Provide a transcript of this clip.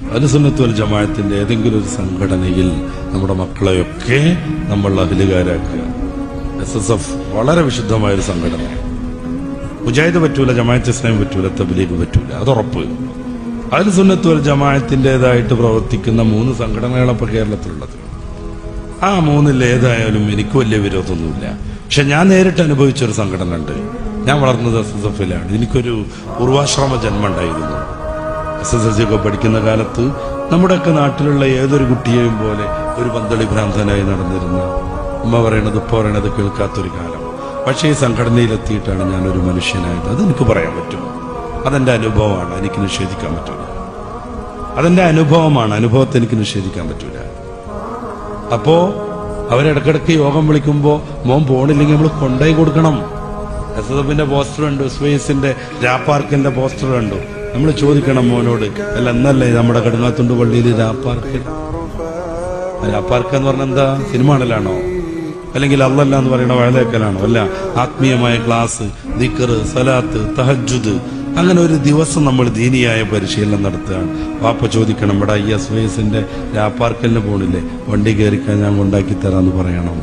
അഹ്ലുസുന്നത്ത് വൽ ജമാഅത്തിന്റെ ഏതെങ്കിലും ഒരു സംഘടനയിൽ നമ്മുടെ മക്കളെയൊക്കെ നമ്മൾ അഹ്ലുകാരാക്കുക. SSF വളരെ വിശുദ്ധമായൊരു സംഘടന. മുജാഹിദ് പറ്റൂല, ജമാഅത്ത് ഇസ്ലാമി പറ്റൂല, തബ്ലീഗ് പറ്റൂല, അതുറപ്പ്. അഹ്ലുസുന്നത്ത് വൽ ജമാഅത്തിൻ്റെതായിട്ട് പ്രവർത്തിക്കുന്ന 3 സംഘടനകളാണ് ഇപ്പോൾ കേരളത്തിലുള്ളത്. ആ 3 ഏതായാലും എനിക്ക് വലിയ വിരോധമൊന്നുമില്ല. പക്ഷെ ഞാൻ നേരിട്ട് അനുഭവിച്ചൊരു സംഘടന ഉണ്ട്. ഞാൻ വളർന്നത് SSFിലാണ്. എനിക്കൊരു പൂർവാശ്രമ ജന്മം ഉണ്ടായിരുന്നു. SSLC ഒക്കെ പഠിക്കുന്ന കാലത്ത് നമ്മുടെയൊക്കെ നാട്ടിലുള്ള ഏതൊരു കുട്ടിയെയും പോലെ ഒരു പന്തളി ഭ്രാന്തനായി നടന്നിരുന്ന, ഉമ്മ പറയണത് ഉപ്പ പറയണത് കേൾക്കാത്തൊരു കാലം. പക്ഷേ ഈ സംഘടനയിലെത്തിയിട്ടാണ് ഞാനൊരു മനുഷ്യനായത്. അതെനിക്ക് പറയാൻ പറ്റും. അതെന്റെ അനുഭവമാണ്, എനിക്ക് നിഷേധിക്കാൻ പറ്റൂല. അതെന്റെ അനുഭവമാണ്, അനുഭവത്തെ എനിക്ക് നിഷേധിക്കാൻ പറ്റൂല. അപ്പോ അവരിടക്കിടക്ക് യോഗം വിളിക്കുമ്പോ മോൻ പോണില്ലെങ്കിൽ നമ്മൾ കൊണ്ടുപോയി കൊടുക്കണം. SSFിന്റെ പോസ്റ്റർ കണ്ടു, സ്പേസിന്റെ രാപ്പാർക്കിന്റെ പോസ്റ്റർ കണ്ടു. നമ്മൾ ചോദിക്കണം മോനോട്, അല്ല എന്നല്ലേ നമ്മുടെ കടുങ്ങാത്തുണ്ട് പള്ളിയിൽ രാപ്പാർക്ക് എന്ന് പറഞ്ഞ എന്താ, സിനിമ കാണലാണോ അല്ലെങ്കിൽ അള്ളല്ല എന്ന് പറയുന്ന വയലേക്കലാണോ? അല്ല, ആത്മീയമായ ക്ലാസ്, ദിക്ർ, സലാത്ത്, തഹജ്ജുദ്, അങ്ങനെ ഒരു ദിവസം നമ്മൾ ദീനിയായ പരിശീലനം നടത്തുകയാണ്. വാപ്പ ചോദിക്കണം, ഇവിടെ SYSന്റെ രാപ്പാർക്കലിന് പോണില്ലേ, വണ്ടി കയറിക്കാൻ ഞാൻ കൊണ്ടാക്കി തരാമെന്ന് പറയണം.